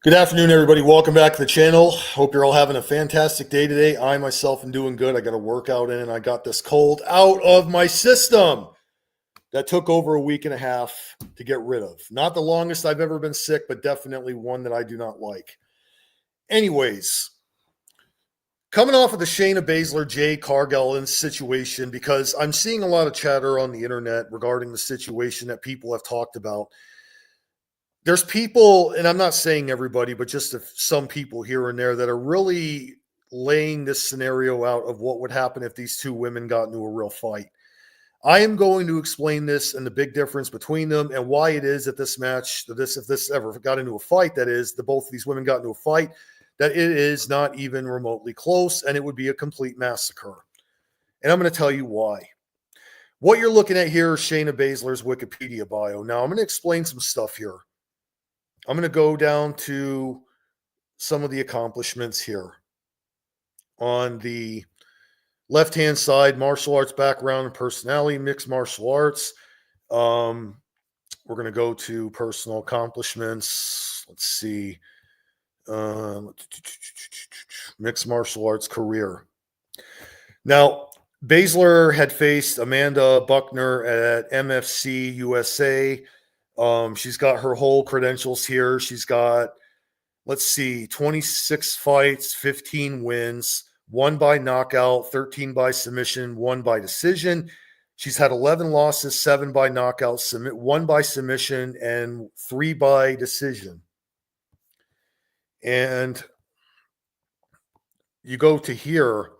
Good afternoon, everybody. Welcome back to the channel. Hope you're all having a fantastic day today. I myself am doing good. I got a workout in and I got this cold out of my system that took over a week and a half to get rid of. Not the longest I've ever been sick, but definitely one that I do not like. Anyways, coming off of the Shayna Baszler, Jade Cargill situation, because I'm seeing a lot of chatter on the internet regarding the situation that people have talked about. There's people, and I'm not saying everybody, but just some people here and there that are really laying this scenario out of what would happen if these two women got into a real fight. I am going to explain this and the big difference between them and why it is that this match, if this ever got into a fight, that is, both of these women got into a fight, that it is not even remotely close and it would be a complete massacre. And I'm going to tell you why. What you're looking at here is Shayna Baszler's Wikipedia bio. Now, I'm going to explain some stuff here. I'm going to go down to some of the accomplishments here. On the left-hand side, martial arts background and personality, mixed martial arts. We're going to go to personal accomplishments. Let's see. Mixed martial arts career. Now, Baszler had faced Amanda Buckner at MFC USA. She's got her whole credentials here. She's got, let's see, 26 fights, 15 wins, 1 by knockout, 13 by submission, 1 by decision. She's had 11 losses, 7 by knockout, 1 by submission, and 3 by decision. And you go to here.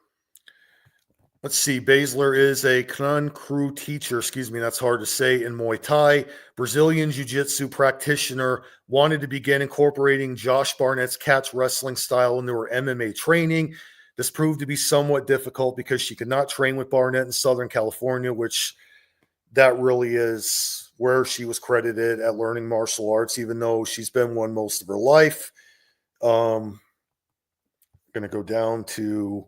Let's see, Baszler is a Kung Fu teacher, that's hard to say, in Muay Thai, Brazilian Jiu-Jitsu practitioner, wanted to begin incorporating Josh Barnett's catch wrestling style into her MMA training. This proved to be somewhat difficult because she could not train with Barnett in Southern California, which that really is where she was credited at learning martial arts, even though she's been one most of her life. I'm going to go down to...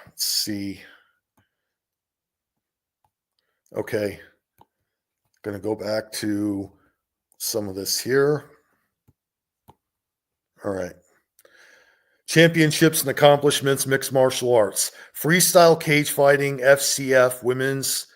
Let's see. Okay. Going to go back to some of this here. All right. Championships and accomplishments, mixed martial arts. Freestyle cage fighting, FCF, women's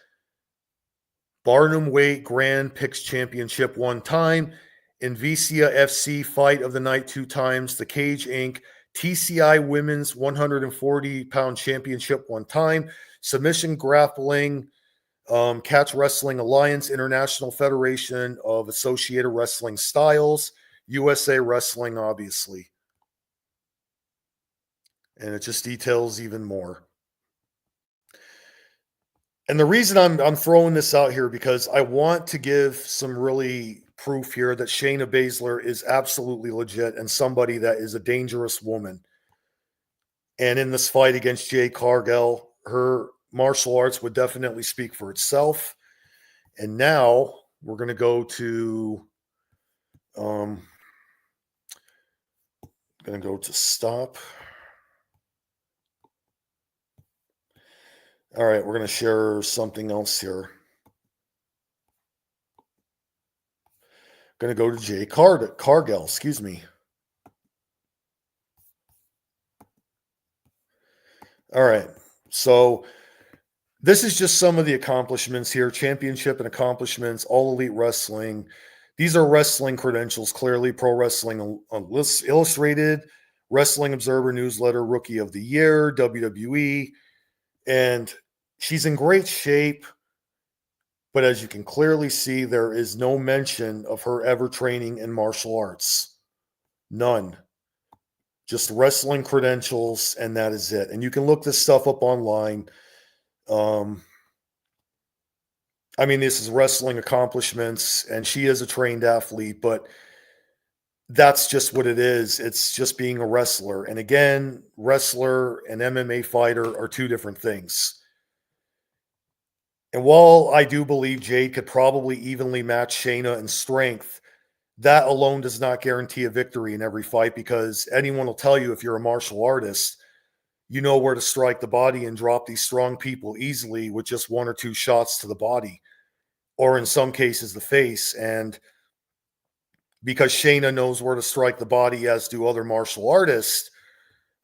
Barnum weight Grand Prix Championship 1 time. Invicia FC fight of the night 2 times. The Cage Inc. TCI Women's 140-pound championship 1 time, Submission Grappling, Catch Wrestling Alliance, International Federation of Associated Wrestling Styles, USA Wrestling, obviously. And it just details even more. And the reason I'm throwing this out here because I want to give some really proof here that Shayna Baszler is absolutely legit and somebody that is a dangerous woman. And in this fight against Jade Cargill, her martial arts would definitely speak for itself. And now we're going to go to stop. All right, we're going to share something else here. Going to go to Jade Cargill, excuse me. All right, so this is just some of the accomplishments here. Championship and accomplishments, All Elite Wrestling. These are wrestling credentials, clearly. Pro Wrestling Illustrated, Wrestling Observer Newsletter, Rookie of the Year, WWE. And she's in great shape. But as you can clearly see, there is no mention of her ever training in martial arts. None. Just wrestling credentials, and that is it. And you can look this stuff up online. This is wrestling accomplishments, and she is a trained athlete, but that's just what it is. It's just being a wrestler. And again, wrestler and MMA fighter are 2 different things. And while I do believe Jade could probably evenly match Shayna in strength, that alone does not guarantee a victory in every fight, because anyone will tell you if you're a martial artist, you know where to strike the body and drop these strong people easily with just 1 or 2 shots to the body, or in some cases the face. And because Shayna knows where to strike the body, as do other martial artists.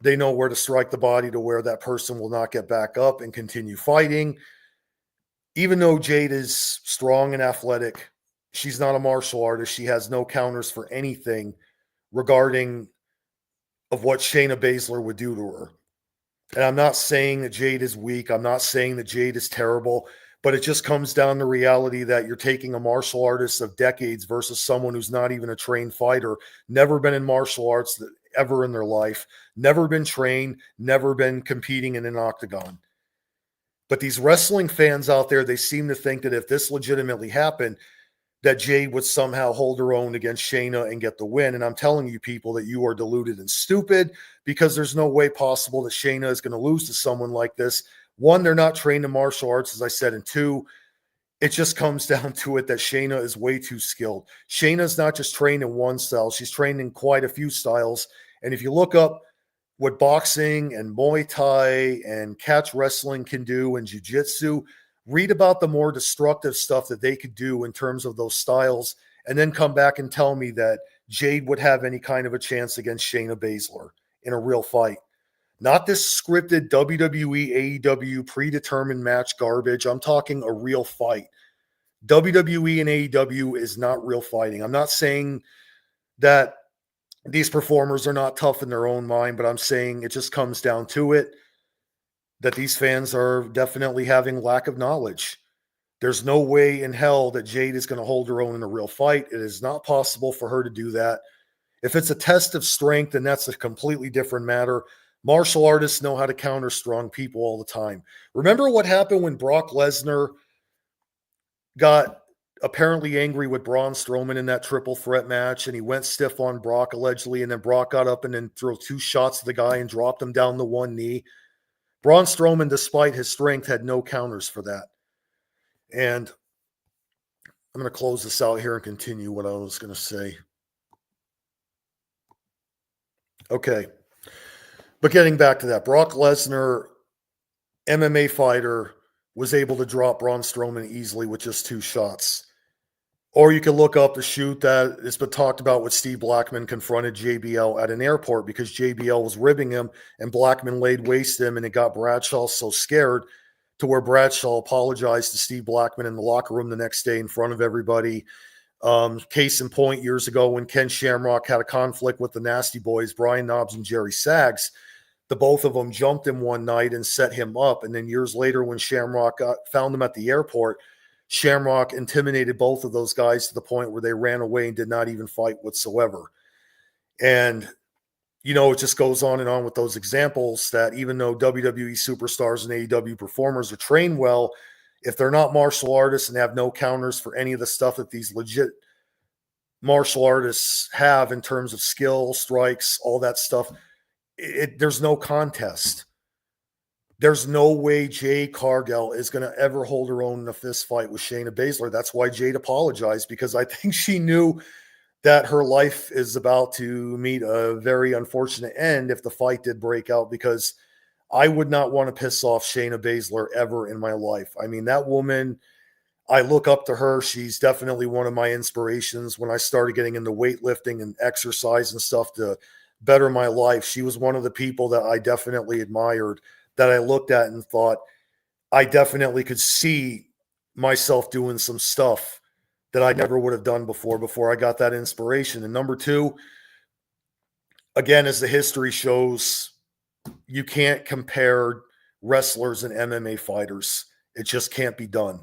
They know where to strike the body to where that person will not get back up and continue fighting. Even though Jade is strong and athletic, she's not a martial artist. She has no counters for anything regarding of what Shayna Baszler would do to her. And I'm not saying that Jade is weak. I'm not saying that Jade is terrible, but it just comes down to reality that you're taking a martial artist of decades versus someone who's not even a trained fighter, never been in martial arts ever in their life, never been trained, never been competing in an octagon. But these wrestling fans out there, they seem to think that if this legitimately happened, that Jade would somehow hold her own against Shayna and get the win. And I'm telling you people that you are deluded and stupid, because there's no way possible that Shayna is going to lose to someone like this. One, they're not trained in martial arts, as I said. And two, it just comes down to it that Shayna is way too skilled. Shayna's not just trained in one style. She's trained in quite a few styles. And if you look up what boxing and Muay Thai and catch wrestling can do and jiu-jitsu, read about the more destructive stuff that they could do in terms of those styles, and then come back and tell me that Jade would have any kind of a chance against Shayna Baszler in a real fight. Not this scripted WWE, AEW predetermined match garbage. I'm talking a real fight. WWE and AEW is not real fighting. I'm not saying that these performers are not tough in their own mind, but I'm saying it just comes down to it that these fans are definitely having lack of knowledge. There's no way in hell that Jade is going to hold her own in a real fight. It is not possible for her to do that. If it's a test of strength, then that's a completely different matter. Martial artists know how to counter strong people all the time. Remember what happened when Brock Lesnar got apparently angry with Braun Strowman in that triple threat match, and he went stiff on Brock allegedly, and then Brock got up and then threw 2 shots at the guy and dropped him down the one knee. Braun Strowman, despite his strength, had no counters for that. And I'm going to close this out here and continue what I was going to say. Okay. But getting back to that, Brock Lesnar, MMA fighter, was able to drop Braun Strowman easily with just 2 shots. Or you can look up the shoot that has been talked about with Steve Blackman confronted JBL at an airport because JBL was ribbing him and Blackman laid waste to him, and it got Bradshaw so scared to where Bradshaw apologized to Steve Blackman in the locker room the next day in front of everybody. Case in point, years ago when Ken Shamrock had a conflict with the Nasty Boys, Brian Knobbs and Jerry Sags, the both of them jumped him one night and set him up. And then years later when Shamrock found him at the airport, Shamrock intimidated both of those guys to the point where they ran away and did not even fight whatsoever. And, you know, it just goes on and on with those examples that even though WWE superstars and AEW performers are trained well, if they're not martial artists and have no counters for any of the stuff that these legit martial artists have in terms of skill, strikes, all that stuff, there's no contest. There's no way Jade Cargill is going to ever hold her own in a fist fight with Shayna Baszler. That's why Jade apologized, because I think she knew that her life is about to meet a very unfortunate end if the fight did break out, because I would not want to piss off Shayna Baszler ever in my life. I mean, that woman, I look up to her. She's definitely one of my inspirations when I started getting into weightlifting and exercise and stuff to better my life. She was one of the people that I definitely admired, that I looked at and thought, I definitely could see myself doing some stuff that I never would have done before I got that inspiration. And number 2, again, as the history shows, you can't compare wrestlers and MMA fighters. It just can't be done.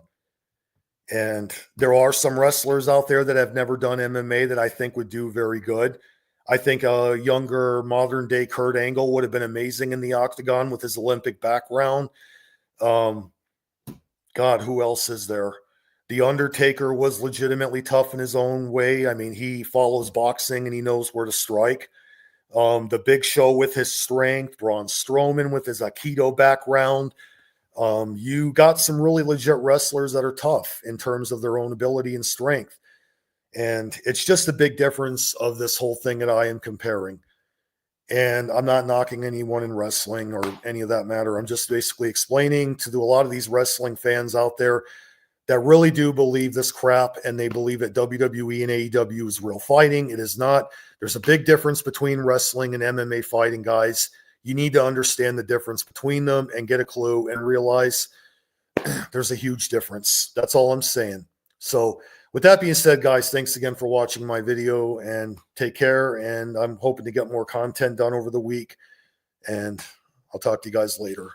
And there are some wrestlers out there that have never done MMA that I think would do very good. I think a younger modern day Kurt Angle would have been amazing in the octagon with his Olympic background. God, who else is there? The Undertaker was legitimately tough in his own way. I mean, he follows boxing and he knows where to strike. The Big Show with his strength, Braun Strowman with his Aikido background. You got some really legit wrestlers that are tough in terms of their own ability and strength. And it's just a big difference of this whole thing that I am comparing. And I'm not knocking anyone in wrestling or any of that matter. I'm just basically explaining to a lot of these wrestling fans out there that really do believe this crap, and they believe that WWE and AEW is real fighting. It is not. There's a big difference between wrestling and MMA fighting, guys. You need to understand the difference between them and get a clue and realize there's a huge difference. That's all I'm saying. So with that being said, guys, thanks again for watching my video, and take care. And I'm hoping to get more content done over the week, and I'll talk to you guys later.